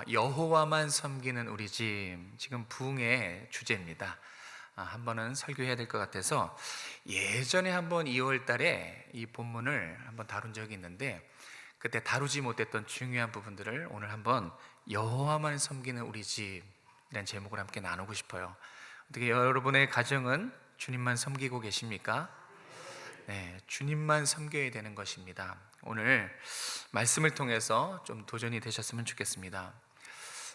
여호와만 섬기는 우리 집, 지금 부흥의 주제입니다. 한 번은 설교해야 될 것 같아서 예전에 한번 2월 달에 이 본문을 한번 다룬 적이 있는데, 그때 다루지 못했던 중요한 부분들을 오늘 한번 여호와만 섬기는 우리 집이라는 제목을 함께 나누고 싶어요. 어떻게 여러분의 가정은 주님만 섬기고 계십니까? 네, 주님만 섬겨야 되는 것입니다. 오늘 말씀을 통해서 좀 도전이 되셨으면 좋겠습니다.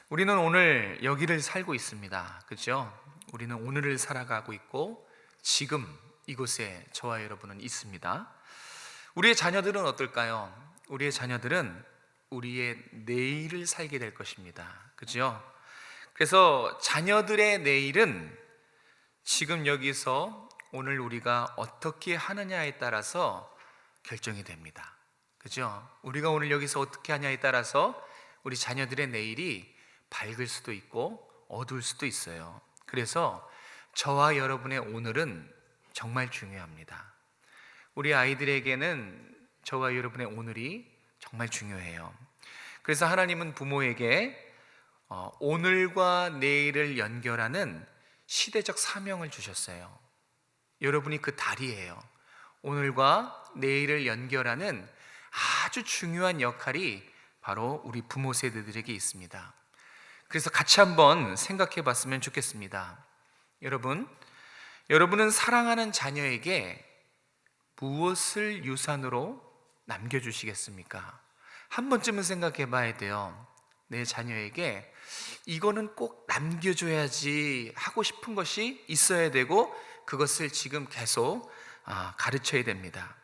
우리는 오늘 여기를 살고 있습니다. 그렇죠? 우리는 오늘을 살아가고 있고 지금 이곳에 저와 여러분은 있습니다. 우리의 자녀들은 어떨까요? 우리의 자녀들은 우리의 내일을 살게 될 것입니다. 그렇죠? 그래서 자녀들의 내일은 지금 여기서 오늘 우리가 어떻게 하느냐에 따라서 결정이 됩니다. 그죠? 우리가 오늘 여기서 어떻게 하냐에 따라서 우리 자녀들의 내일이 밝을 수도 있고 어두울 수도 있어요. 그래서 저와 여러분의 오늘은 정말 중요합니다. 우리 아이들에게는 저와 여러분의 오늘이 정말 중요해요. 그래서 하나님은 부모에게 오늘과 내일을 연결하는 시대적 사명을 주셨어요. 여러분이 그 다리예요. 오늘과 내일을 연결하는 아주 중요한 역할이 바로 우리 부모 세대들에게 있습니다. 그래서 같이 한번 생각해 봤으면 좋겠습니다. 여러분은 사랑하는 자녀에게 무엇을 유산으로 남겨주시겠습니까? 한 번쯤은 생각해 봐야 돼요. 내 자녀에게 이거는 꼭 남겨줘야지 하고 싶은 것이 있어야 되고, 그것을 지금 계속 가르쳐야 됩니다.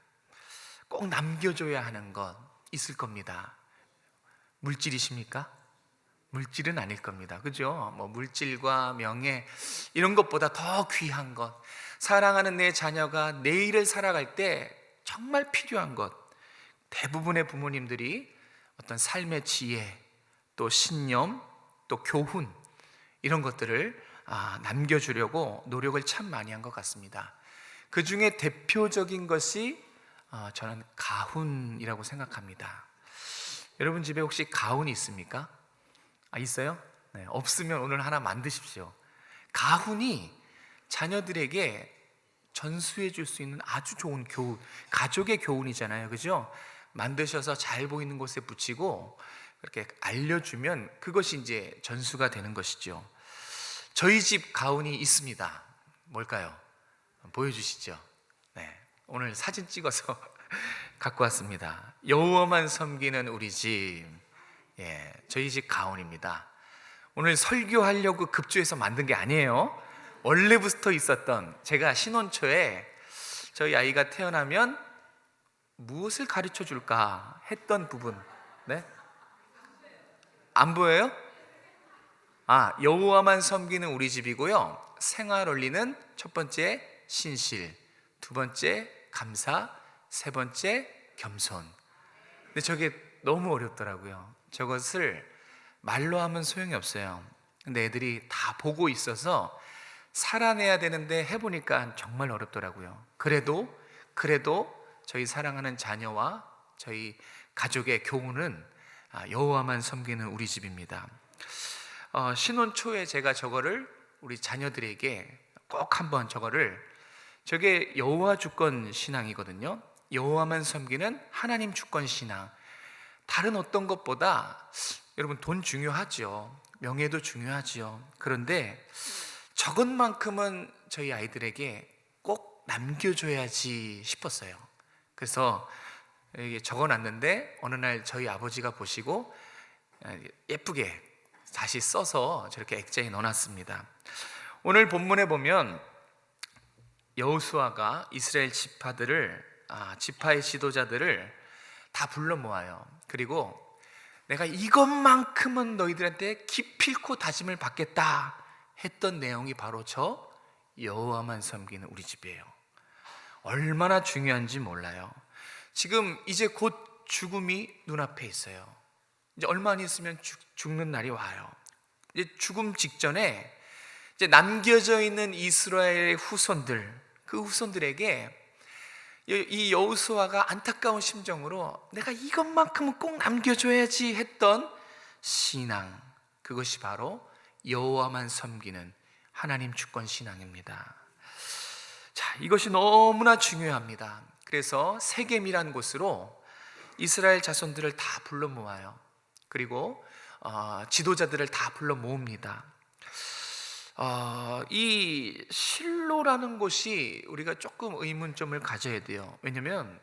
꼭 남겨줘야 하는 것 있을 겁니다. 물질이십니까? 물질은 아닐 겁니다. 그죠? 물질과 명예 이런 것보다 더 귀한 것, 사랑하는 내 자녀가 내일을 살아갈 때 정말 필요한 것, 대부분의 부모님들이 어떤 삶의 지혜, 또 신념, 또 교훈 이런 것들을 남겨주려고 노력을 참 많이 한 것 같습니다. 그 중에 대표적인 것이 저는 가훈이라고 생각합니다. 여러분 집에 혹시 가훈이 있습니까? 있어요? 네, 없으면 오늘 하나 만드십시오. 가훈이 자녀들에게 전수해 줄 수 있는 아주 좋은 교훈, 가족의 교훈이잖아요. 그죠? 만드셔서 잘 보이는 곳에 붙이고 그렇게 알려주면 그것이 이제 전수가 되는 것이죠. 저희 집 가훈이 있습니다. 뭘까요? 보여주시죠. 네, 오늘 사진 찍어서 갖고 왔습니다. 여호와만 섬기는 우리 집. 저희 집 가훈입니다. 오늘 설교하려고 급조해서 만든 게 아니에요. 원래부터 있었던, 제가 신혼 초에 저희 아이가 태어나면 무엇을 가르쳐 줄까 했던 부분. 네? 안 보여요? 여호와만 섬기는 우리 집이고요. 생활 원리는 첫 번째 신실, 두 번째 감사, 세 번째 겸손. 근데 저게 너무 어렵더라고요. 저것을 말로 하면 소용이 없어요. 근데 애들이 다 보고 있어서 살아내야 되는데 해보니까 정말 어렵더라고요. 그래도 저희 사랑하는 자녀와 저희 가족의 교훈은 여호와만 섬기는 우리 집입니다. 신혼 초에 제가 저거를 우리 자녀들에게 꼭 한번 저게 여호와 주권 신앙이거든요. 여호와만 섬기는 하나님 주권 신앙. 다른 어떤 것보다 여러분 돈 중요하죠. 명예도 중요하죠. 그런데 저것만큼은 저희 아이들에게 꼭 남겨줘야지 싶었어요. 그래서 여기 적어놨는데 어느 날 저희 아버지가 보시고 예쁘게 다시 써서 저렇게 액자에 넣어놨습니다. 오늘 본문에 보면 여호수아가 이스라엘 지파의 지도자들을 다 불러 모아요. 그리고 내가 이것만큼은 너희들한테 기필코 다짐을 받겠다 했던 내용이 바로 저 여호와만 섬기는 우리 집이에요. 얼마나 중요한지 몰라요. 지금 이제 곧 죽음이 눈앞에 있어요. 이제 얼마 안 있으면 죽는 날이 와요. 이제 죽음 직전에 이제 남겨져 있는 이스라엘의 후손들, 그 후손들에게 이 여호수아가 안타까운 심정으로 내가 이것만큼은 꼭 남겨줘야지 했던 신앙, 그것이 바로 여호와만 섬기는 하나님 주권 신앙입니다. 자, 이것이 너무나 중요합니다. 그래서 세겜이란 곳으로 이스라엘 자손들을 다 불러 모아요. 그리고 지도자들을 다 불러 모읍니다. 이 실로라는 곳이 우리가 조금 의문점을 가져야 돼요. 왜냐하면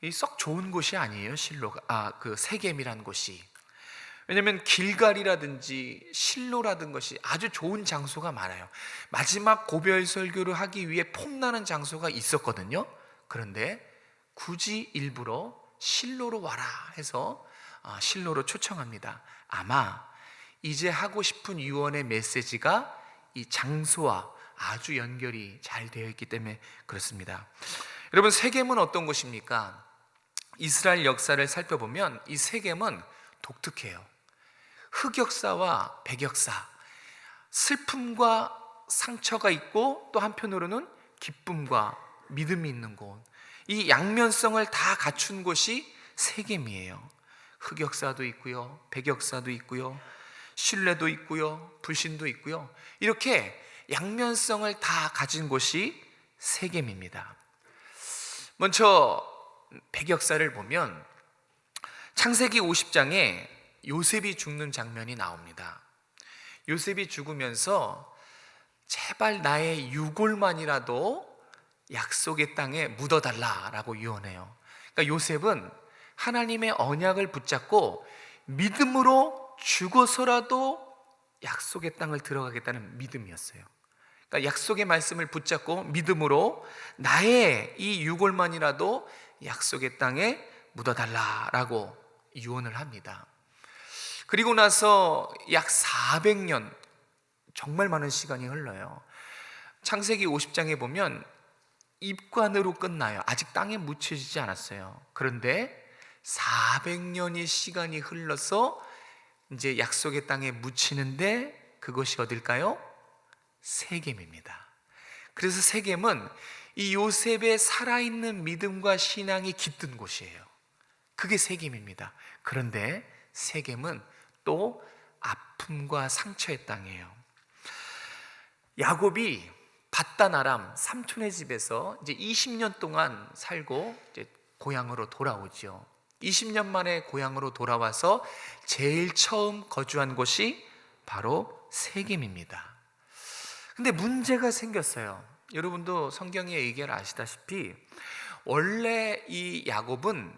이 썩 좋은 곳이 아니에요. 실로가 그 세겜이라는 곳이. 왜냐하면 길갈이라든지 실로라든 것이 아주 좋은 장소가 많아요. 마지막 고별 설교를 하기 위해 폼나는 장소가 있었거든요. 그런데 굳이 일부러 실로로 와라 해서 실로로 초청합니다. 아마 이제 하고 싶은 유언의 메시지가 이 장소와 아주 연결이 잘 되어 있기 때문에 그렇습니다. 여러분, 세겜은 어떤 곳입니까? 이스라엘 역사를 살펴보면 이 세겜은 독특해요. 흑역사와 백역사, 슬픔과 상처가 있고 또 한편으로는 기쁨과 믿음이 있는 곳, 이 양면성을 다 갖춘 곳이 세겜이에요. 흑역사도 있고요, 백역사도 있고요, 신뢰도 있고요, 불신도 있고요. 이렇게 양면성을 다 가진 곳이 세겜입니다. 먼저 백역사를 보면 창세기 50장에 요셉이 죽는 장면이 나옵니다. 요셉이 죽으면서 제발 나의 유골만이라도 약속의 땅에 묻어달라라고 유언해요. 그러니까 요셉은 하나님의 언약을 붙잡고 믿음으로 죽어서라도 약속의 땅을 들어가겠다는 믿음이었어요. 그러니까 약속의 말씀을 붙잡고 믿음으로 나의 이 유골만이라도 약속의 땅에 묻어달라라고 유언을 합니다. 그리고 나서 약 400년, 정말 많은 시간이 흘러요. 창세기 50장에 보면 입관으로 끝나요. 아직 땅에 묻혀지지 않았어요. 그런데 400년의 시간이 흘러서 이제 약속의 땅에 묻히는데 그것이 어딜까요? 세겜입니다. 그래서 세겜은 이 요셉의 살아있는 믿음과 신앙이 깃든 곳이에요. 그게 세겜입니다. 그런데 세겜은 또 아픔과 상처의 땅이에요. 야곱이 밧단 아람 삼촌의 집에서 이제 20년 동안 살고 이제 고향으로 돌아오죠. 20년 만에 고향으로 돌아와서 제일 처음 거주한 곳이 바로 세겜입니다. 근데 문제가 생겼어요. 여러분도 성경의 의견을 아시다시피 원래 이 야곱은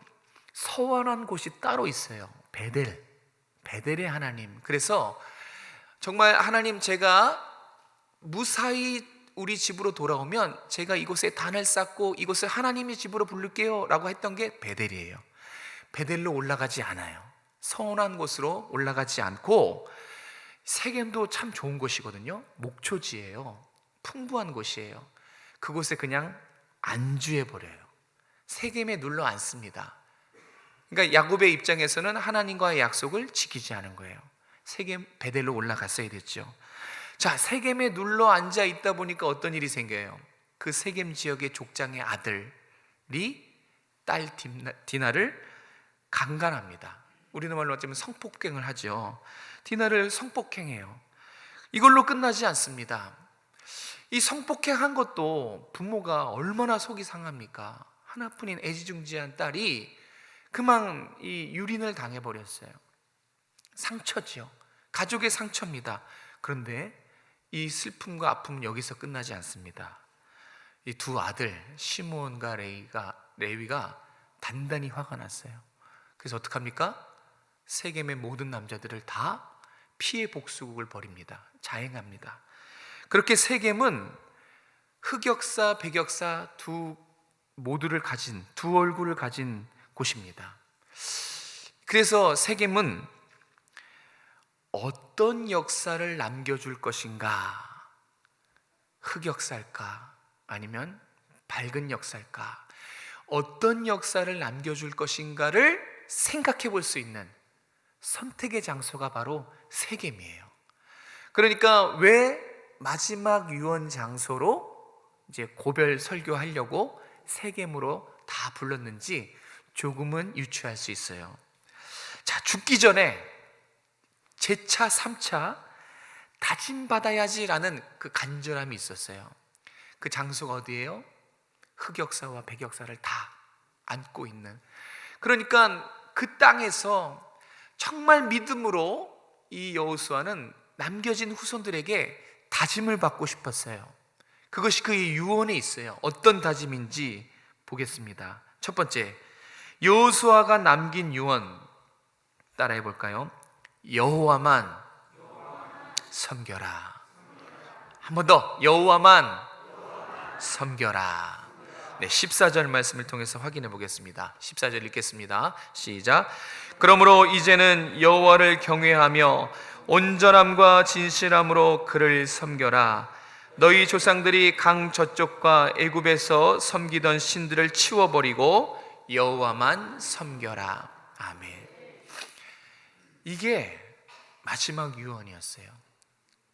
서원한 곳이 따로 있어요. 베델의 하나님. 그래서 정말 하나님, 제가 무사히 우리 집으로 돌아오면 제가 이곳에 단을 쌓고 이곳을 하나님의 집으로 부를게요 라고 했던 게 베델이에요. 베델로 올라가지 않아요. 서운한 곳으로 올라가지 않고, 세겜도 참 좋은 곳이거든요. 목초지예요. 풍부한 곳이에요. 그곳에 그냥 안주해버려요. 세겜에 눌러 앉습니다. 그러니까 야곱의 입장에서는 하나님과의 약속을 지키지 않은 거예요. 세겜 베델로 올라갔어야 됐죠. 자, 세겜에 눌러 앉아 있다 보니까 어떤 일이 생겨요? 그 세겜 지역의 족장의 아들이 딸 디나를 강간합니다. 우리는 말로 하자면 성폭행을 하죠. 디나를 성폭행해요. 이걸로 끝나지 않습니다. 이 성폭행한 것도 부모가 얼마나 속이 상합니까? 하나뿐인 애지중지한 딸이 그만 이 유린을 당해버렸어요. 상처죠. 가족의 상처입니다. 그런데 이 슬픔과 아픔은 여기서 끝나지 않습니다. 이 두 아들 시므온과 레위가 단단히 화가 났어요. 그래서 어떡합니까? 세겜의 모든 남자들을 다 피해 복수국을 벌입니다. 자행합니다. 그렇게 세겜은 흑역사, 백역사 모두를 가진, 두 얼굴을 가진 곳입니다. 그래서 세겜은 어떤 역사를 남겨줄 것인가? 흑역사일까? 아니면 밝은 역사일까? 어떤 역사를 남겨줄 것인가를 생각해 볼 수 있는 선택의 장소가 바로 세겜이에요. 그러니까 왜 마지막 유언 장소로 이제 고별 설교하려고 세겜으로 다 불렀는지 조금은 유추할 수 있어요. 자, 죽기 전에 제차 3차 다짐받아야지라는 그 간절함이 있었어요. 그 장소가 어디예요? 흑역사와 백역사를 다 안고 있는, 그러니까 그 땅에서 정말 믿음으로 이 여호수아는 남겨진 후손들에게 다짐을 받고 싶었어요. 그것이 그의 유언에 있어요. 어떤 다짐인지 보겠습니다. 첫 번째, 여호수아가 남긴 유언 따라해 볼까요? 여호와만 섬겨라. 한 번 더, 여호와만 섬겨라. 네, 14절 말씀을 통해서 확인해 보겠습니다. 14절 읽겠습니다. 시작. 그러므로 이제는 여호와를 경외하며 온전함과 진실함으로 그를 섬겨라. 너희 조상들이 강 저쪽과 애굽에서 섬기던 신들을 치워버리고 여호와만 섬겨라. 아멘. 이게 마지막 유언이었어요.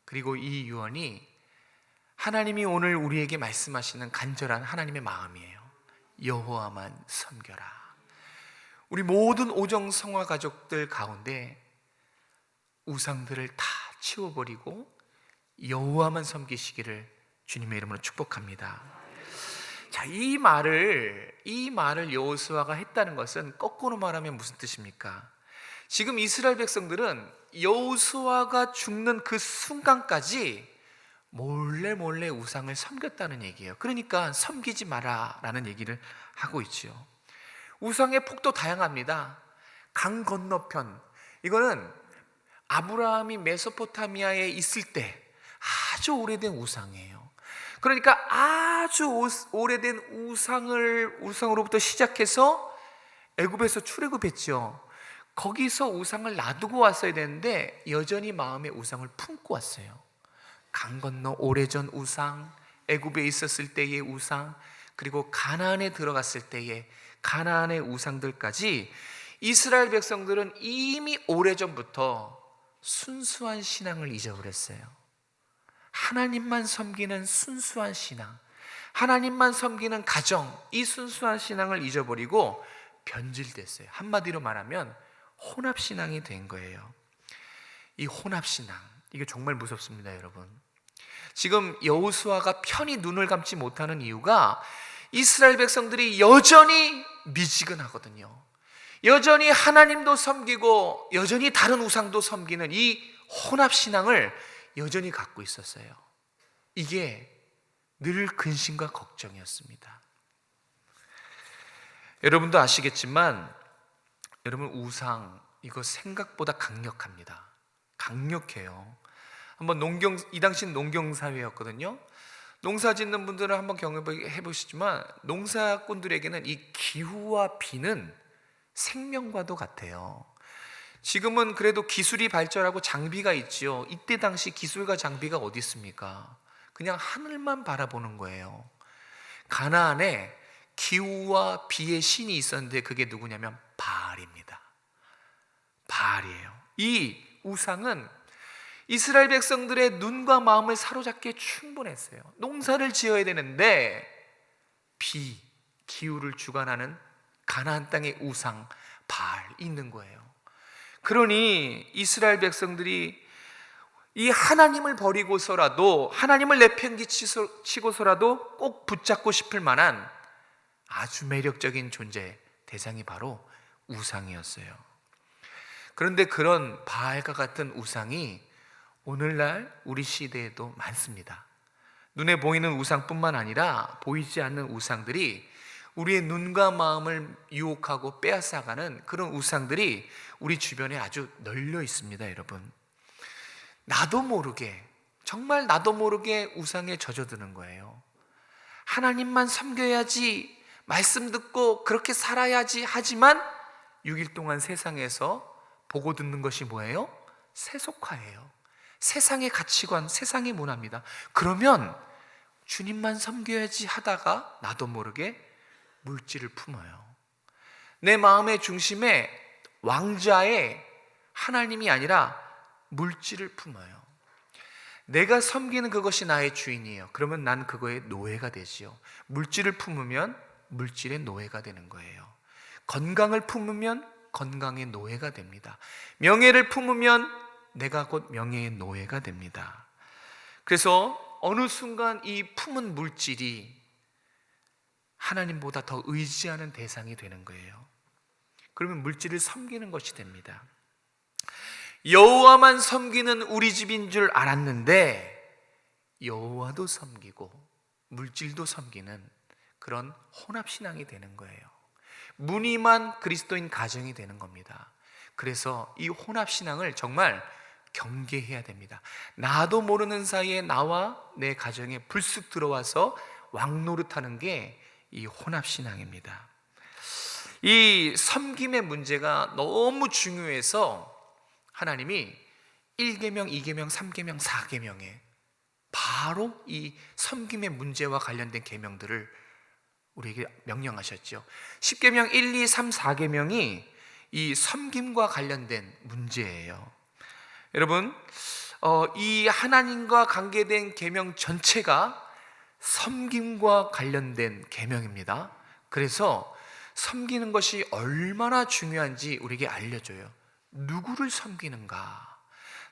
그리고 이 유언이 하나님이 오늘 우리에게 말씀하시는 간절한 하나님의 마음이에요. 여호와만 섬겨라. 우리 모든 오정성화 가족들 가운데 우상들을 다 치워버리고 여호와만 섬기시기를 주님의 이름으로 축복합니다. 자, 이 말을 여호수아가 했다는 것은 거꾸로 말하면 무슨 뜻입니까? 지금 이스라엘 백성들은 여호수아가 죽는 그 순간까지 몰래 우상을 섬겼다는 얘기예요. 그러니까 섬기지 마라라는 얘기를 하고 있지요. 우상의 폭도 다양합니다. 강 건너편, 이거는 아브라함이 메소포타미아에 있을 때 아주 오래된 우상이에요. 그러니까 아주 오래된 우상으로부터 시작해서 애굽에서 출애굽했죠. 거기서 우상을 놔두고 왔어야 되는데 여전히 마음에 우상을 품고 왔어요. 강 건너 오래전 우상, 애굽에 있었을 때의 우상, 그리고 가나안에 들어갔을 때의 가나안의 우상들까지 이스라엘 백성들은 이미 오래전부터 순수한 신앙을 잊어버렸어요. 하나님만 섬기는 순수한 신앙, 하나님만 섬기는 가정, 이 순수한 신앙을 잊어버리고 변질됐어요. 한마디로 말하면 혼합신앙이 된 거예요. 이 혼합신앙, 이게 정말 무섭습니다, 여러분. 지금 여호수아가 편히 눈을 감지 못하는 이유가 이스라엘 백성들이 여전히 미지근하거든요. 여전히 하나님도 섬기고 여전히 다른 우상도 섬기는 이 혼합신앙을 여전히 갖고 있었어요. 이게 늘 근심과 걱정이었습니다. 여러분도 아시겠지만 여러분, 우상 이거 생각보다 강력합니다. 강력해요. 한번 이 당시는 농경사회였거든요. 농사 짓는 분들은 한번 경험해 보시지만 농사꾼들에게는 이 기후와 비는 생명과도 같아요. 지금은 그래도 기술이 발전하고 장비가 있지요. 이때 당시 기술과 장비가 어디 있습니까? 그냥 하늘만 바라보는 거예요. 가나안에 기후와 비의 신이 있었는데 그게 누구냐면 바알입니다. 바알이에요. 이 우상은 이스라엘 백성들의 눈과 마음을 사로잡기에 충분했어요. 농사를 지어야 되는데 기후를 주관하는 가나안 땅의 우상 바알이 있는 거예요. 그러니 이스라엘 백성들이 이 하나님을 버리고서라도, 하나님을 내팽개치고서라도 꼭 붙잡고 싶을 만한 아주 매력적인 존재, 대상이 바로 우상이었어요. 그런데 그런 바알과 같은 우상이 오늘날 우리 시대에도 많습니다. 눈에 보이는 우상뿐만 아니라 보이지 않는 우상들이 우리의 눈과 마음을 유혹하고 빼앗아가는 그런 우상들이 우리 주변에 아주 널려 있습니다, 여러분. 나도 모르게, 정말 나도 모르게 우상에 젖어드는 거예요. 하나님만 섬겨야지, 말씀 듣고 그렇게 살아야지 하지만 6일 동안 세상에서 보고 듣는 것이 뭐예요? 세속화예요. 세상의 가치관, 세상의 문화입니다. 그러면 주님만 섬겨야지 하다가 나도 모르게 물질을 품어요. 내 마음의 중심에 왕좌에 하나님이 아니라 물질을 품어요. 내가 섬기는 그것이 나의 주인이에요. 그러면 난 그거의 노예가 되지요. 물질을 품으면 물질의 노예가 되는 거예요. 건강을 품으면 건강의 노예가 됩니다. 명예를 품으면 내가 곧 명예의 노예가 됩니다. 그래서 어느 순간 이 품은 물질이 하나님보다 더 의지하는 대상이 되는 거예요. 그러면 물질을 섬기는 것이 됩니다. 여호와만 섬기는 우리 집인 줄 알았는데 여호와도 섬기고 물질도 섬기는 그런 혼합신앙이 되는 거예요. 무늬만 그리스도인 가정이 되는 겁니다. 그래서 이 혼합신앙을 정말 경계해야 됩니다. 나도 모르는 사이에 나와 내 가정에 불쑥 들어와서 왕노릇하는 게 이 혼합신앙입니다. 이 섬김의 문제가 너무 중요해서 하나님이 1계명, 2계명, 3계명, 4계명에 바로 이 섬김의 문제와 관련된 계명들을 우리에게 명령하셨죠. 10계명 1, 2, 3, 4계명이 이 섬김과 관련된 문제예요. 여러분, 이 하나님과 관계된 계명 전체가 섬김과 관련된 계명입니다. 그래서 섬기는 것이 얼마나 중요한지 우리에게 알려줘요. 누구를 섬기는가?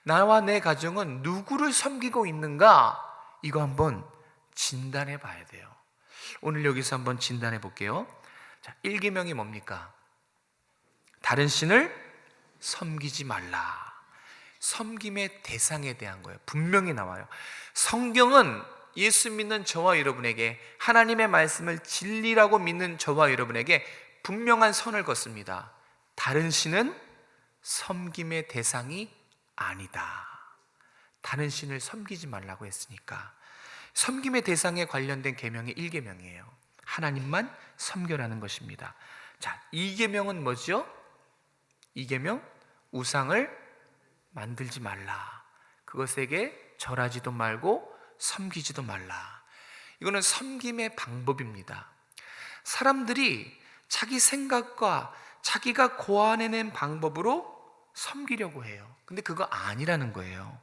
나와 내 가정은 누구를 섬기고 있는가? 이거 한번 진단해 봐야 돼요. 오늘 여기서 한번 진단해 볼게요. 자, 1계명이 뭡니까? 다른 신을 섬기지 말라. 섬김의 대상에 대한 거예요. 분명히 나와요. 성경은 예수 믿는 저와 여러분에게, 하나님의 말씀을 진리라고 믿는 저와 여러분에게 분명한 선을 걷습니다. 다른 신은 섬김의 대상이 아니다. 다른 신을 섬기지 말라고 했으니까 섬김의 대상에 관련된 계명이 1계명이에요. 하나님만 섬겨라는 것입니다. 자, 2계명은 뭐죠? 2계명, 우상을 만들지 말라. 그것에게 절하지도 말고 섬기지도 말라. 이거는 섬김의 방법입니다. 사람들이 자기 생각과 자기가 고안해낸 방법으로 섬기려고 해요. 근데 그거 아니라는 거예요.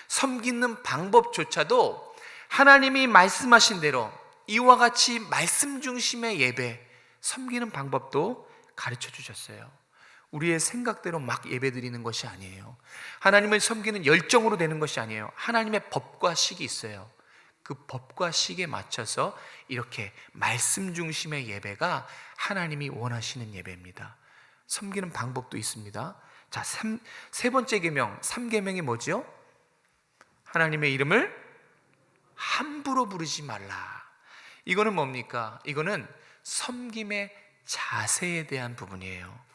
섬기는 방법조차도 하나님이 말씀하신 대로 이와 같이 말씀 중심의 예배, 섬기는 방법도 가르쳐 주셨어요. 우리의 생각대로 막 예배 드리는 것이 아니에요. 하나님을 섬기는 열정으로 되는 것이 아니에요. 하나님의 법과 식이 있어요. 그 법과 식에 맞춰서 이렇게 말씀 중심의 예배가 하나님이 원하시는 예배입니다. 섬기는 방법도 있습니다. 자, 세 번째 계명, 3계명이 뭐죠? 하나님의 이름을 함부로 부르지 말라. 이거는 뭡니까? 이거는 섬김의 자세에 대한 부분이에요.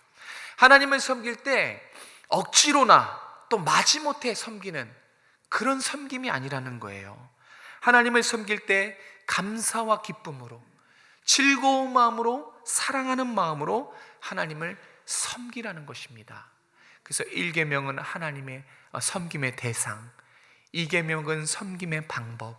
하나님을 섬길 때 억지로나 또 마지못해 섬기는 그런 섬김이 아니라는 거예요. 하나님을 섬길 때 감사와 기쁨으로, 즐거운 마음으로, 사랑하는 마음으로 하나님을 섬기라는 것입니다. 그래서 1계명은 하나님의 섬김의 대상, 2계명은 섬김의 방법,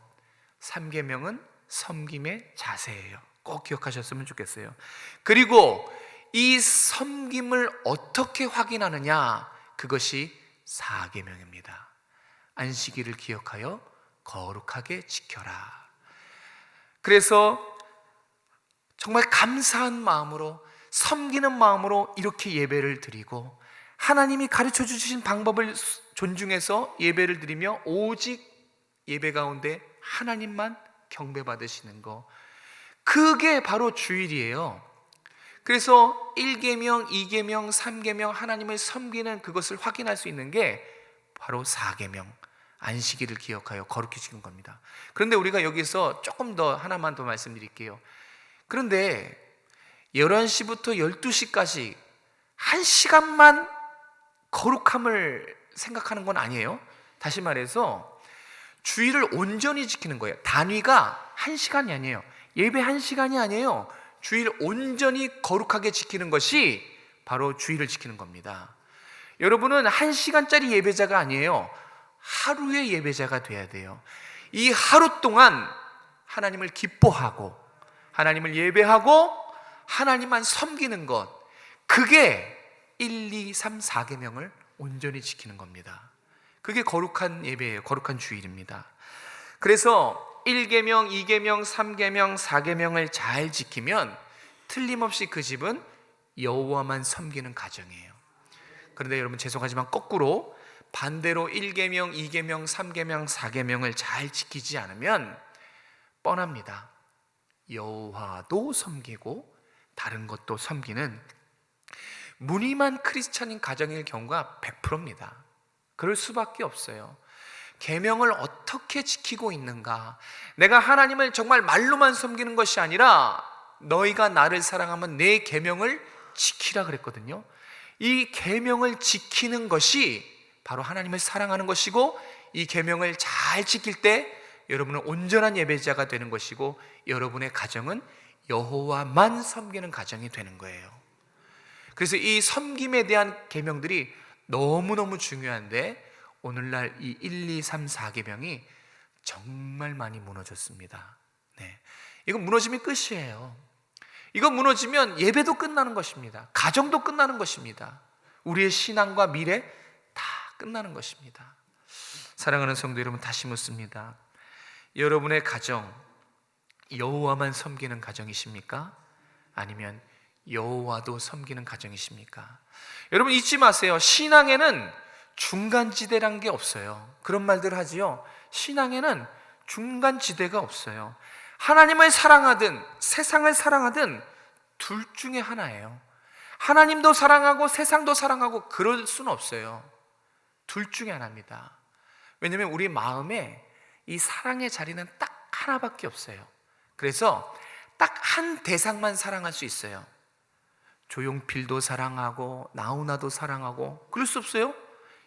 3계명은 섬김의 자세예요. 꼭 기억하셨으면 좋겠어요. 그리고 이 섬김을 어떻게 확인하느냐? 그것이 4계명입니다. 안식일을 기억하여 거룩하게 지켜라. 그래서 정말 감사한 마음으로, 섬기는 마음으로 이렇게 예배를 드리고 하나님이 가르쳐 주신 방법을 존중해서 예배를 드리며 오직 예배 가운데 하나님만 경배받으시는 거, 그게 바로 주일이에요. 그래서 1계명, 2계명, 3계명 하나님을 섬기는 그것을 확인할 수 있는 게 바로 4계명, 안식일을 기억하여 거룩히 지키는 겁니다. 그런데 우리가 여기서 조금 더 하나만 더 말씀드릴게요. 그런데 11시부터 12시까지 1시간만 거룩함을 생각하는 건 아니에요. 다시 말해서 주일을 온전히 지키는 거예요. 단위가 1시간이 아니에요. 예배 1시간이 아니에요. 주일 온전히 거룩하게 지키는 것이 바로 주일을 지키는 겁니다. 여러분은 1시간짜리 예배자가 아니에요. 하루의 예배자가 돼야 돼요. 이 하루 동안 하나님을 기뻐하고 하나님을 예배하고 하나님만 섬기는 것, 그게 1, 2, 3, 4계명을 온전히 지키는 겁니다. 그게 거룩한 예배예요. 거룩한 주일입니다. 그래서 1계명, 2계명, 3계명, 4계명을 잘 지키면 틀림없이 그 집은 여호와만 섬기는 가정이에요. 그런데 여러분 죄송하지만 거꾸로 반대로 1계명, 2계명, 3계명, 4계명을 잘 지키지 않으면 뻔합니다. 여호와도 섬기고 다른 것도 섬기는 무늬만 크리스찬인 가정일 경우가 100%입니다. 그럴 수밖에 없어요. 계명을 어떻게 지키고 있는가? 내가 하나님을 정말 말로만 섬기는 것이 아니라 너희가 나를 사랑하면 내 계명을 지키라 그랬거든요. 이 계명을 지키는 것이 바로 하나님을 사랑하는 것이고, 이 계명을 잘 지킬 때 여러분은 온전한 예배자가 되는 것이고, 여러분의 가정은 여호와만 섬기는 가정이 되는 거예요. 그래서 이 섬김에 대한 계명들이 너무너무 중요한데, 오늘날 이 1, 2, 3, 4계명이 정말 많이 무너졌습니다. 네. 이거 무너지면 끝이에요. 이거 무너지면 예배도 끝나는 것입니다. 가정도 끝나는 것입니다. 우리의 신앙과 미래 다 끝나는 것입니다. 사랑하는 성도 여러분, 다시 묻습니다. 여러분의 가정, 여호와만 섬기는 가정이십니까? 아니면 여호와도 섬기는 가정이십니까? 여러분 잊지 마세요. 신앙에는 중간지대란 게 없어요. 그런 말들 하지요. 신앙에는 중간지대가 없어요. 하나님을 사랑하든 세상을 사랑하든 둘 중에 하나예요. 하나님도 사랑하고 세상도 사랑하고 그럴 수는 없어요. 둘 중에 하나입니다. 왜냐하면 우리 마음에 이 사랑의 자리는 딱 하나밖에 없어요. 그래서 딱 한 대상만 사랑할 수 있어요. 조용필도 사랑하고 나훈아도 사랑하고 그럴 수 없어요.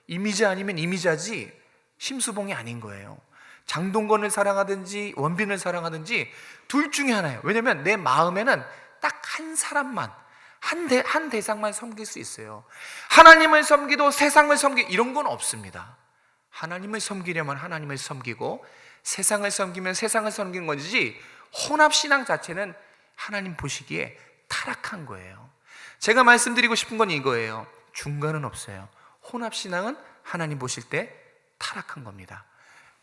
이미자 아니면 이미자지 심수봉이 아닌 거예요. 장동건을 사랑하든지 원빈을 사랑하든지 둘 중에 하나예요. 왜냐하면 내 마음에는 딱 한 사람만, 한 대상만 섬길 수 있어요. 하나님을 섬기도 세상을 섬기도 이런 건 없습니다. 하나님을 섬기려면 하나님을 섬기고 세상을 섬기면 세상을 섬기는 거지, 혼합신앙 자체는 하나님 보시기에 타락한 거예요. 제가 말씀드리고 싶은 건 이거예요. 중간은 없어요. 혼합신앙은 하나님 보실 때 타락한 겁니다.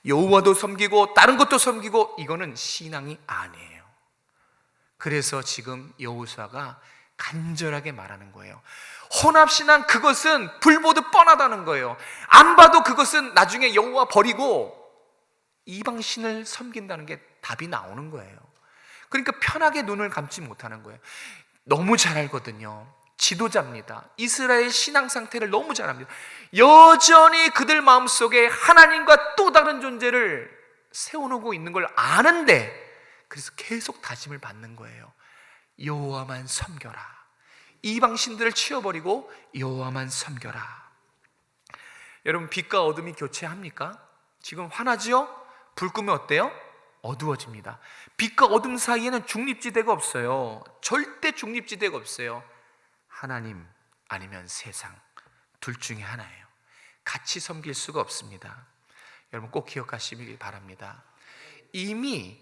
여호와도 섬기고 다른 것도 섬기고 이거는 신앙이 아니에요. 그래서 지금 여호수아가 간절하게 말하는 거예요. 혼합신앙, 그것은 불 보듯 뻔하다는 거예요. 안 봐도 그것은 나중에 여호와 버리고 이방신을 섬긴다는 게 답이 나오는 거예요. 그러니까 편하게 눈을 감지 못하는 거예요. 너무 잘 알거든요. 지도자입니다. 이스라엘 신앙 상태를 너무 잘 압니다. 여전히 그들 마음속에 하나님과 또 다른 존재를 세워놓고 있는 걸 아는데, 그래서 계속 다짐을 받는 거예요. 여호와만 섬겨라. 이방 신들을 치워버리고 여호와만 섬겨라. 여러분, 빛과 어둠이 교체합니까? 지금 화나지요? 불 끄면 어때요? 어두워집니다. 빛과 어둠 사이에는 중립지대가 없어요. 절대 중립지대가 없어요. 하나님 아니면 세상, 둘 중에 하나예요. 같이 섬길 수가 없습니다. 여러분 꼭 기억하시길 바랍니다. 이미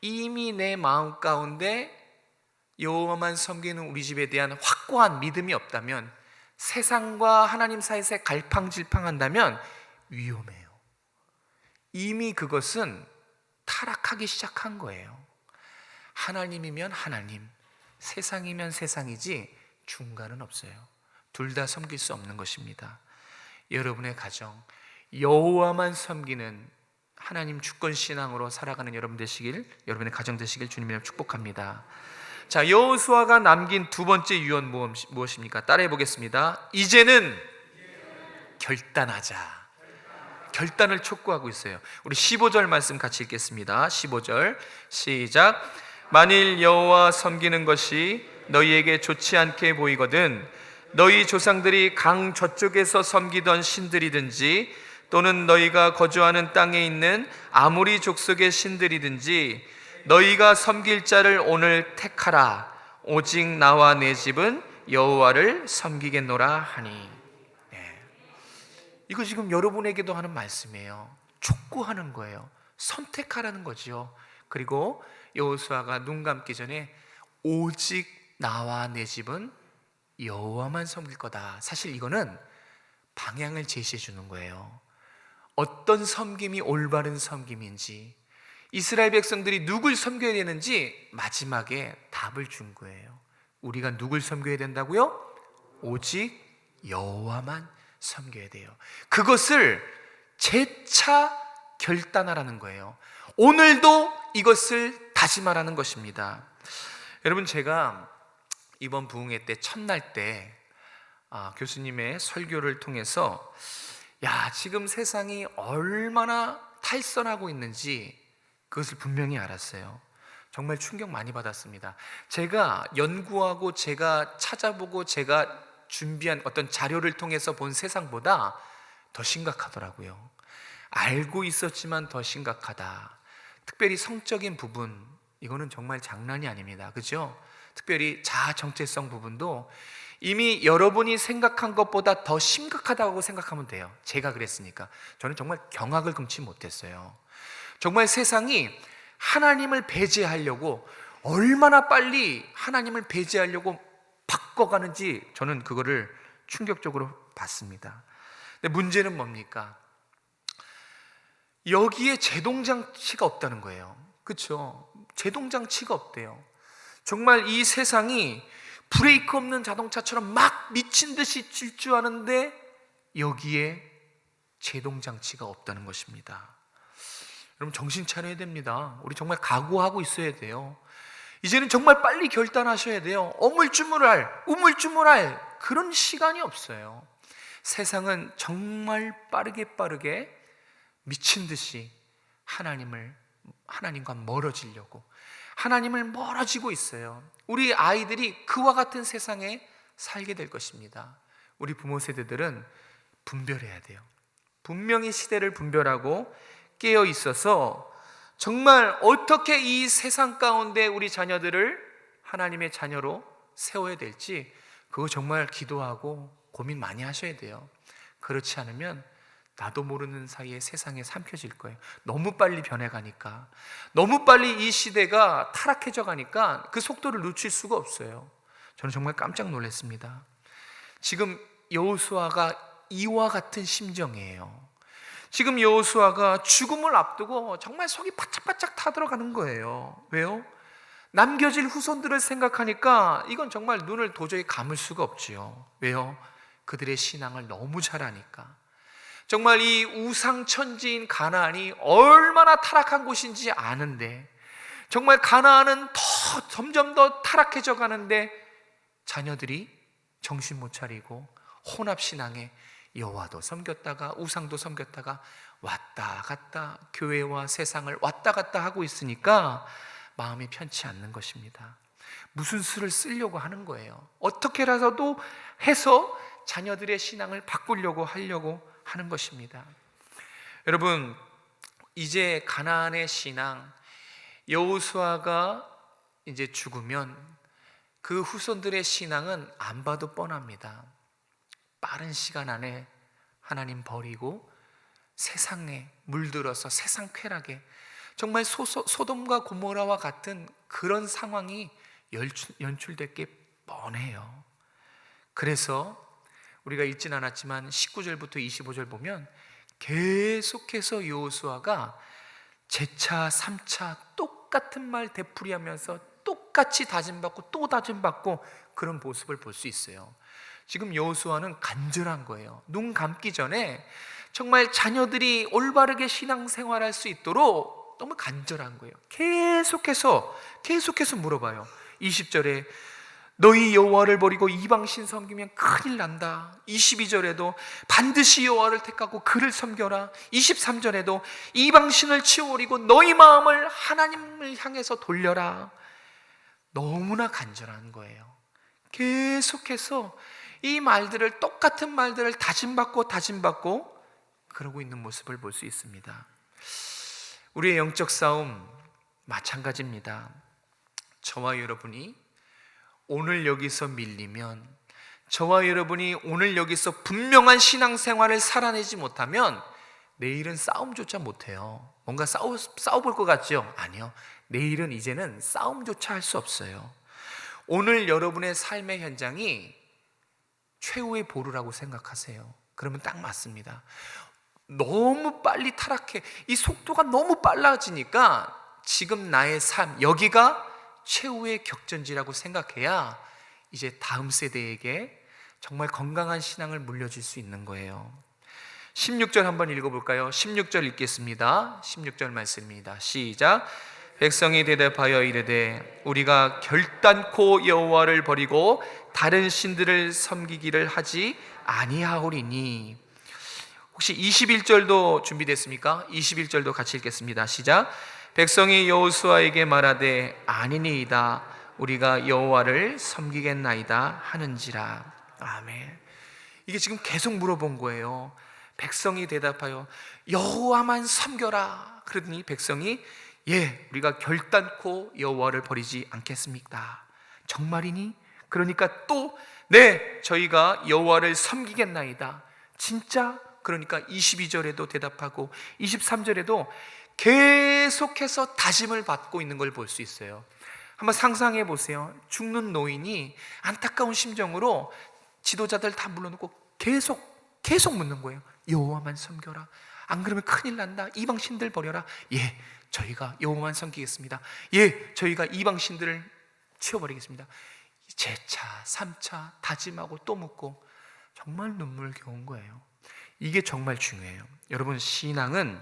내 마음 가운데 여호와만 섬기는 우리 집에 대한 확고한 믿음이 없다면, 세상과 하나님 사이에 갈팡질팡한다면 위험해요. 이미 그것은 타락하기 시작한 거예요. 하나님이면 하나님, 세상이면 세상이지 중간은 없어요. 둘 다 섬길 수 없는 것입니다. 여러분의 가정, 여호와만 섬기는 하나님 주권 신앙으로 살아가는 여러분 되시길, 여러분의 가정 되시길 주님이랑 축복합니다. 자, 여호수아가 남긴 두 번째 유언 무엇입니까? 따라해 보겠습니다. 이제는 결단하자. 결단을 촉구하고 있어요. 우리 15절 말씀 같이 읽겠습니다. 15절 시작. 만일 여호와 섬기는 것이 너희에게 좋지 않게 보이거든 너희 조상들이 강 저쪽에서 섬기던 신들이든지 또는 너희가 거주하는 땅에 있는 아무리 족속의 신들이든지 너희가 섬길 자를 오늘 택하라. 오직 나와 내 집은 여호와를 섬기겠노라 하니. 이거 지금 여러분에게도 하는 말씀이에요. 촉구하는 거예요. 선택하라는 거죠. 그리고 여호수아가 눈 감기 전에 오직 나와 내 집은 여호와만 섬길 거다. 사실 이거는 방향을 제시해 주는 거예요. 어떤 섬김이 올바른 섬김인지, 이스라엘 백성들이 누굴 섬겨야 되는지 마지막에 답을 준 거예요. 우리가 누굴 섬겨야 된다고요? 오직 여호와만 섬겨야 돼요. 그것을 재차 결단하라는 거예요. 오늘도 이것을 다짐하라는 것입니다. 여러분, 제가 이번 부흥회 때 첫날 때 교수님의 설교를 통해서 지금 세상이 얼마나 탈선하고 있는지 그것을 분명히 알았어요. 정말 충격 많이 받았습니다. 제가 연구하고 제가 찾아보고 제가 준비한 어떤 자료를 통해서 본 세상보다 더 심각하더라고요. 알고 있었지만 더 심각하다. 특별히 성적인 부분, 이거는 정말 장난이 아닙니다. 그죠? 특별히 자아 정체성 부분도 이미 여러분이 생각한 것보다 더 심각하다고 생각하면 돼요. 제가 그랬으니까. 저는 정말 경악을 금치 못했어요. 정말 세상이 하나님을 배제하려고 얼마나 빨리 하나님을 배제하려고 바꿔가는지 저는 그거를 충격적으로 봤습니다. 근데 문제는 뭡니까? 여기에 제동장치가 없다는 거예요. 그렇죠? 제동장치가 없대요. 정말 이 세상이 브레이크 없는 자동차처럼 막 미친 듯이 질주하는데 여기에 제동장치가 없다는 것입니다. 여러분, 정신 차려야 됩니다. 우리 정말 각오하고 있어야 돼요. 이제는 정말 빨리 결단하셔야 돼요. 우물쭈물할 그런 시간이 없어요. 세상은 정말 빠르게 미친 듯이 하나님과 멀어지려고, 하나님을 멀어지고 있어요. 우리 아이들이 그와 같은 세상에 살게 될 것입니다. 우리 부모 세대들은 분별해야 돼요. 분명히 시대를 분별하고 깨어 있어서 정말 어떻게 이 세상 가운데 우리 자녀들을 하나님의 자녀로 세워야 될지 그거 정말 기도하고 고민 많이 하셔야 돼요. 그렇지 않으면 나도 모르는 사이에 세상에 삼켜질 거예요. 너무 빨리 변해가니까, 너무 빨리 이 시대가 타락해져 가니까 그 속도를 늦출 수가 없어요. 저는 정말 깜짝 놀랐습니다. 지금 여호수아가 이와 같은 심정이에요. 지금 여호수아가 죽음을 앞두고 정말 속이 바짝바짝 타들어가는 거예요. 왜요? 남겨질 후손들을 생각하니까 이건 정말 눈을 도저히 감을 수가 없지요. 왜요? 그들의 신앙을 너무 잘 아니까. 정말 이 우상천지인 가나안이 얼마나 타락한 곳인지 아는데, 정말 가나안은 점점 더 타락해져 가는데 자녀들이 정신 못 차리고 혼합신앙에 여호와도 섬겼다가 우상도 섬겼다가 왔다 갔다 교회와 세상을 왔다 갔다 하고 있으니까 마음이 편치 않는 것입니다. 무슨 수를 쓰려고 하는 거예요. 어떻게라도 해서 자녀들의 신앙을 바꾸려고 하는 것입니다. 여러분, 이제 가나안의 신앙, 여호수아가 이제 죽으면 그 후손들의 신앙은 안 봐도 뻔합니다. 빠른 시간 안에 하나님 버리고 세상에 물들어서 세상 쾌락에 정말 소돔과 고모라와 같은 그런 상황이 연출될 게 뻔해요. 그래서 우리가 읽진 않았지만 19절부터 25절 보면 계속해서 여호수아가 제차 3차 똑같은 말 되풀이하면서 똑같이 다짐받고 또 다짐받고 그런 모습을 볼 수 있어요. 지금 여호수아는 간절한 거예요. 눈 감기 전에 정말 자녀들이 올바르게 신앙생활할 수 있도록 너무 간절한 거예요. 계속해서 물어봐요. 20절에 너희 여호와를 버리고 이방신 섬기면 큰일 난다. 22절에도 반드시 여호와를 택하고 그를 섬겨라. 23절에도 이방신을 치워버리고 너희 마음을 하나님을 향해서 돌려라. 너무나 간절한 거예요. 계속해서 이 말들을, 똑같은 말들을 다짐받고 그러고 있는 모습을 볼 수 있습니다. 우리의 영적 싸움 마찬가지입니다. 저와 여러분이 오늘 여기서 밀리면, 저와 여러분이 오늘 여기서 분명한 신앙생활을 살아내지 못하면 내일은 싸움조차 못해요. 뭔가 싸워볼 것 같죠? 아니요. 내일은 이제는 싸움조차 할 수 없어요. 오늘 여러분의 삶의 현장이 최후의 보루라고 생각하세요. 그러면 딱 맞습니다. 너무 빨리 타락해. 이 속도가 너무 빨라지니까 지금 나의 삶, 여기가 최후의 격전지라고 생각해야 이제 다음 세대에게 정말 건강한 신앙을 물려줄 수 있는 거예요. 16절 한번 읽어볼까요? 16절 읽겠습니다. 16절 말씀입니다. 시작. 백성이 대답하여 이르되 우리가 결단코 여호와를 버리고 다른 신들을 섬기기를 하지 아니하오리니. 혹시 21절도 준비됐습니까? 21절도 같이 읽겠습니다. 시작. 백성이 여호수아에게 말하되 아니니이다 우리가 여호와를 섬기겠나이다 하는지라. 아멘. 이게 지금 계속 물어본 거예요. 백성이 대답하여 여호와만 섬겨라. 그러더니 백성이 예, 우리가 결단코 여호와를 버리지 않겠습니까? 정말이니? 그러니까 또 네, 저희가 여호와를 섬기겠나이다. 진짜? 그러니까 22절에도 대답하고 23절에도 계속해서 다짐을 받고 있는 걸 볼 수 있어요. 한번 상상해 보세요. 죽는 노인이 안타까운 심정으로 지도자들 다 불러놓고 계속 묻는 거예요. 여호와만 섬겨라. 안 그러면 큰일 난다. 이방 신들 버려라. 예, 저희가 여호와만 섬기겠습니다. 예, 저희가 이방 신들을 치워버리겠습니다. 재차 3차 다짐하고 또 묻고 정말 눈물겨운 거예요. 이게 정말 중요해요. 여러분, 신앙은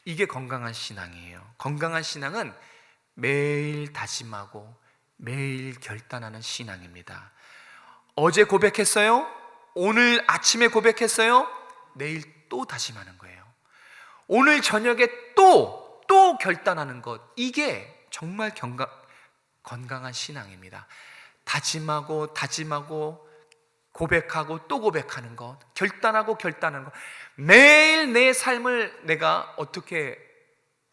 이게 건강한 신앙이에요. 건강한 신앙은 매일 다짐하고 매일 결단하는 신앙입니다. 어제 고백했어요? 오늘 아침에 고백했어요? 내일 또 다짐하는 거예요. 오늘 저녁에 또 결단하는 것, 이게 정말 건강한 신앙입니다. 다짐하고 고백하고 또 고백하는 것, 결단하고 결단하는 것. 매일 내 삶을 내가 어떻게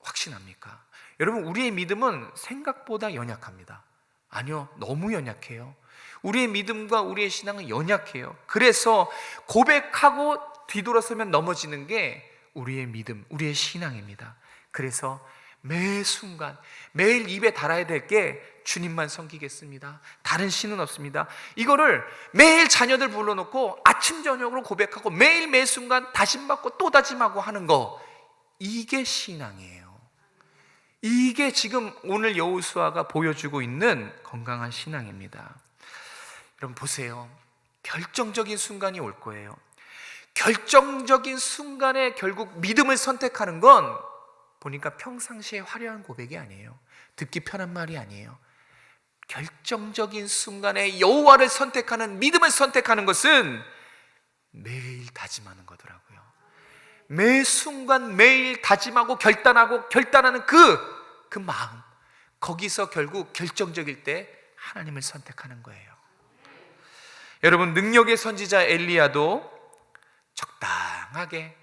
확신합니까? 여러분, 우리의 믿음은 생각보다 연약합니다. 아니요, 너무 연약해요. 우리의 믿음과 우리의 신앙은 연약해요. 그래서 고백하고 뒤돌아서면 넘어지는 게 우리의 믿음, 우리의 신앙입니다. 그래서 매 순간 매일 입에 달아야 될 게 주님만 섬기겠습니다. 다른 신은 없습니다. 이거를 매일 자녀들 불러놓고 아침 저녁으로 고백하고 매일 매 순간 다짐받고 또 다짐하고 하는 거, 이게 신앙이에요. 이게 지금 오늘 여호수아가 보여주고 있는 건강한 신앙입니다. 여러분 보세요. 결정적인 순간이 올 거예요. 결정적인 순간에 결국 믿음을 선택하는 건 보니까 평상시에 화려한 고백이 아니에요. 듣기 편한 말이 아니에요. 결정적인 순간에 여호와를 선택하는, 믿음을 선택하는 것은 매일 다짐하는 거더라고요. 매 순간 매일 다짐하고 결단하는 그 마음, 거기서 결국 결정적일 때 하나님을 선택하는 거예요. 여러분, 능력의 선지자 엘리야도 적당하게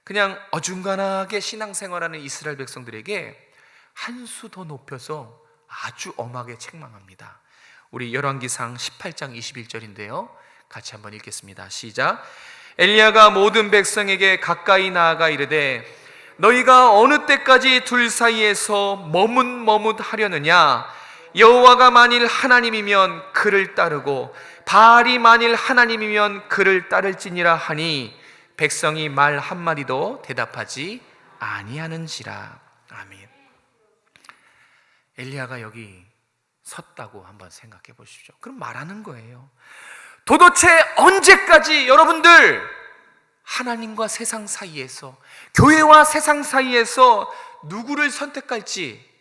그냥 어중간하게 신앙생활하는 이스라엘 백성들에게 한 수 더 높여서 아주 엄하게 책망합니다. 우리 열왕기상 18장 21절인데요, 같이 한번 읽겠습니다. 시작. 엘리야가 모든 백성에게 가까이 나아가 이르되 너희가 어느 때까지 둘 사이에서 머뭇머뭇하려느냐? 여호와가 만일 하나님이면 그를 따르고 바알이 만일 하나님이면 그를 따를지니라 하니 백성이 말 한마디도 대답하지 아니하는지라. 아멘. 엘리야가 여기 섰다고 한번 생각해 보십시오. 그럼 말하는 거예요. 도대체 언제까지 여러분들 하나님과 세상 사이에서, 교회와 세상 사이에서 누구를 선택할지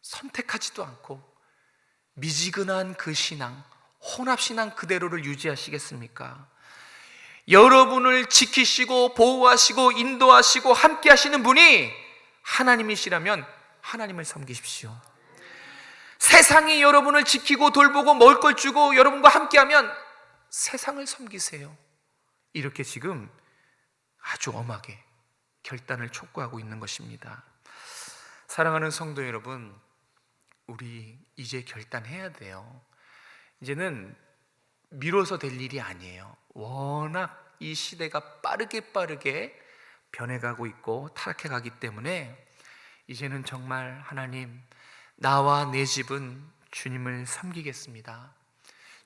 선택하지도 않고 미지근한 그 신앙, 혼합신앙 그대로를 유지하시겠습니까? 여러분을 지키시고 보호하시고 인도하시고 함께 하시는 분이 하나님이시라면 하나님을 섬기십시오. 세상이 여러분을 지키고 돌보고 먹을 걸 주고 여러분과 함께하면 세상을 섬기세요. 이렇게 지금 아주 엄하게 결단을 촉구하고 있는 것입니다. 사랑하는 성도 여러분, 우리 이제 결단해야 돼요. 이제는 미뤄서 될 일이 아니에요. 워낙 이 시대가 빠르게 변해가고 있고 타락해가기 때문에 이제는 정말 하나님, 나와 내 집은 주님을 섬기겠습니다.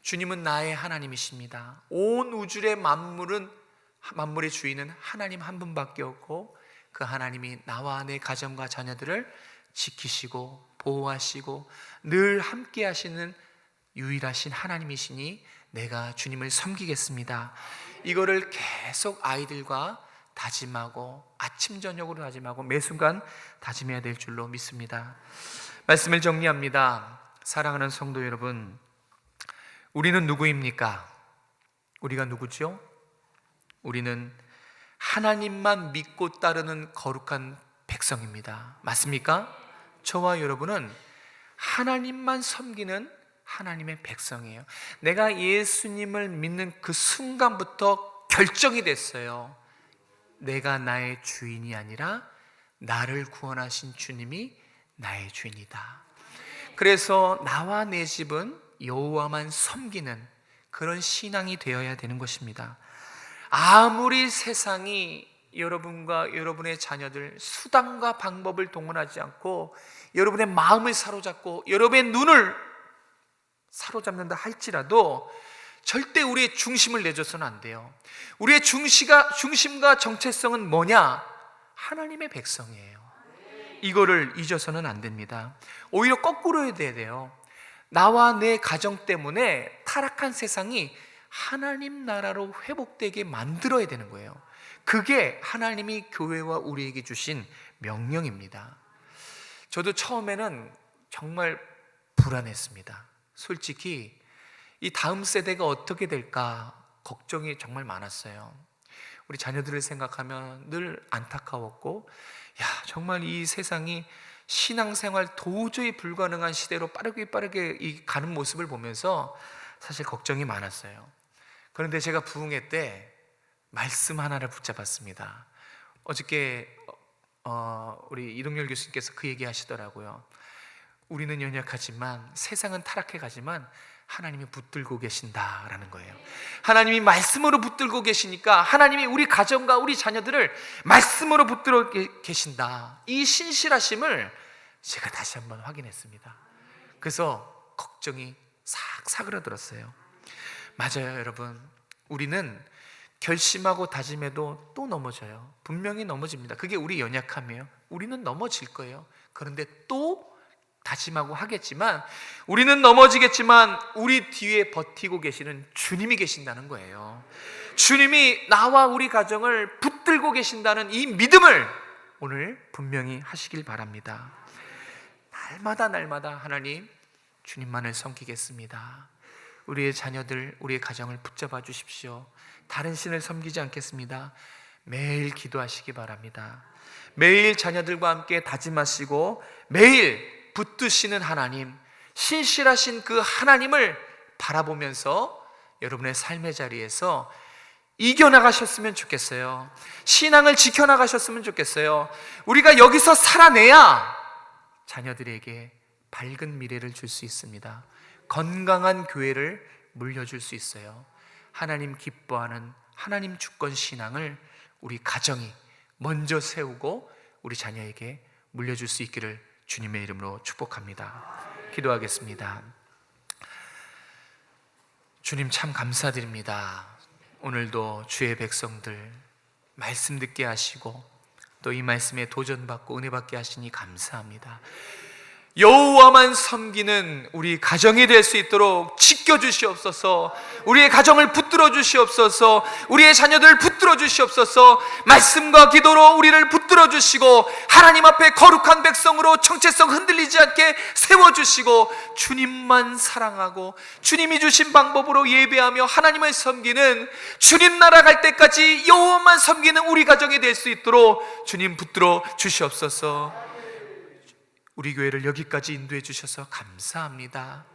주님은 나의 하나님이십니다. 온 우주의 만물의 주인은 하나님 한 분밖에 없고 그 하나님이 나와 내 가정과 자녀들을 지키시고 보호하시고 늘 함께 하시는 유일하신 하나님이시니 내가 주님을 섬기겠습니다. 이거를 계속 아이들과 다짐하고 아침 저녁으로 다짐하고 매 순간 다짐해야 될 줄로 믿습니다. 말씀을 정리합니다. 사랑하는 성도 여러분, 우리는 누구입니까? 우리가 누구죠? 우리는 하나님만 믿고 따르는 거룩한 백성입니다. 맞습니까? 저와 여러분은 하나님만 섬기는 하나님의 백성이에요. 내가 예수님을 믿는 그 순간부터 결정이 됐어요. 내가 나의 주인이 아니라 나를 구원하신 주님이 나의 주인이다. 그래서 나와 내 집은 여호와만 섬기는 그런 신앙이 되어야 되는 것입니다. 아무리 세상이 여러분과 여러분의 자녀들 수단과 방법을 동원하지 않고 여러분의 마음을 사로잡고 여러분의 눈을 사로잡는다 할지라도 절대 우리의 중심을 내줘서는 안 돼요. 우리의 중심과 정체성은 뭐냐? 하나님의 백성이에요. 이거를 잊어서는 안 됩니다. 오히려 거꾸로 해야 돼요. 나와 내 가정 때문에 타락한 세상이 하나님 나라로 회복되게 만들어야 되는 거예요. 그게 하나님이 교회와 우리에게 주신 명령입니다. 저도 처음에는 정말 불안했습니다. 솔직히 이 다음 세대가 어떻게 될까 걱정이 정말 많았어요. 우리 자녀들을 생각하면 늘 안타까웠고, 정말 이 세상이 신앙생활 도저히 불가능한 시대로 빠르게 가는 모습을 보면서 사실 걱정이 많았어요. 그런데 제가 부흥회 때 말씀 하나를 붙잡았습니다. 어저께 우리 이동열 교수님께서 그 얘기 하시더라고요. 우리는 연약하지만 세상은 타락해 가지만 하나님이 붙들고 계신다라는 거예요. 하나님이 말씀으로 붙들고 계시니까 하나님이 우리 가정과 우리 자녀들을 말씀으로 붙들고 계신다. 이 신실하심을 제가 다시 한번 확인했습니다. 그래서 걱정이 싹 사그라들었어요. 맞아요, 여러분. 우리는 결심하고 다짐해도 또 넘어져요. 분명히 넘어집니다. 그게 우리 연약함이에요. 우리는 넘어질 거예요. 그런데 또 다짐하고 하겠지만 우리는 넘어지겠지만 우리 뒤에 버티고 계시는 주님이 계신다는 거예요. 주님이 나와 우리 가정을 붙들고 계신다는 이 믿음을 오늘 분명히 하시길 바랍니다. 날마다 하나님 주님만을 섬기겠습니다. 우리의 자녀들, 우리의 가정을 붙잡아 주십시오. 다른 신을 섬기지 않겠습니다. 매일 기도하시기 바랍니다. 매일 자녀들과 함께 다짐하시고 매일 붙드시는 하나님, 신실하신 그 하나님을 바라보면서 여러분의 삶의 자리에서 이겨나가셨으면 좋겠어요. 신앙을 지켜나가셨으면 좋겠어요. 우리가 여기서 살아내야 자녀들에게 밝은 미래를 줄 수 있습니다. 건강한 교회를 물려줄 수 있어요. 하나님 기뻐하는 하나님 주권 신앙을 우리 가정이 먼저 세우고 우리 자녀에게 물려줄 수 있기를 주님의 이름으로 축복합니다. 기도하겠습니다. 주님 참 감사드립니다. 오늘도 주의 백성들 말씀 듣게 하시고 또 이 말씀에 도전받고 은혜 받게 하시니 감사합니다. 여호와만 섬기는 우리 가정이 될 수 있도록 지켜주시옵소서. 우리의 가정을 붙들어 주시옵소서. 우리의 자녀들을 붙들어 주시옵소서. 말씀과 기도로 우리를 붙들어 주시고 하나님 앞에 거룩한 백성으로 정체성 흔들리지 않게 세워주시고 주님만 사랑하고 주님이 주신 방법으로 예배하며 하나님을 섬기는 주님 나라 갈 때까지 여호와만 섬기는 우리 가정이 될 수 있도록 주님 붙들어 주시옵소서. 우리 교회를 여기까지 인도해 주셔서 감사합니다.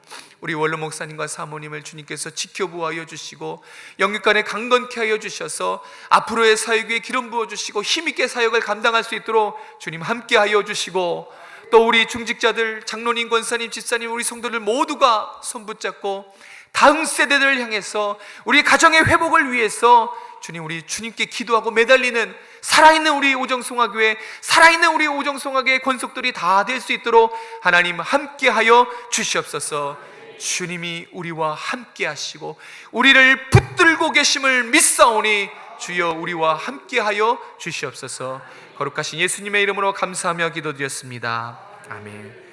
우리 원로 목사님과 사모님을 주님께서 지켜보아여 주시고 영육간에 강건케 하여 주셔서 앞으로의 사역에 기름 부어 주시고 힘있게 사역을 감당할 수 있도록 주님 함께 하여 주시고 또 우리 중직자들, 장로님, 권사님, 집사님, 우리 성도들 모두가 손붙잡고 다음 세대들을 향해서 우리 가정의 회복을 위해서 주님, 우리 주님께 기도하고 매달리는 살아있는 우리 오정송화교회, 살아있는 우리 오정송화교회 권속들이 다 될 수 있도록 하나님 함께하여 주시옵소서. 주님이 우리와 함께 하시고 우리를 붙들고 계심을 믿사오니 주여 우리와 함께하여 주시옵소서. 거룩하신 예수님의 이름으로 감사하며 기도드렸습니다. 아멘.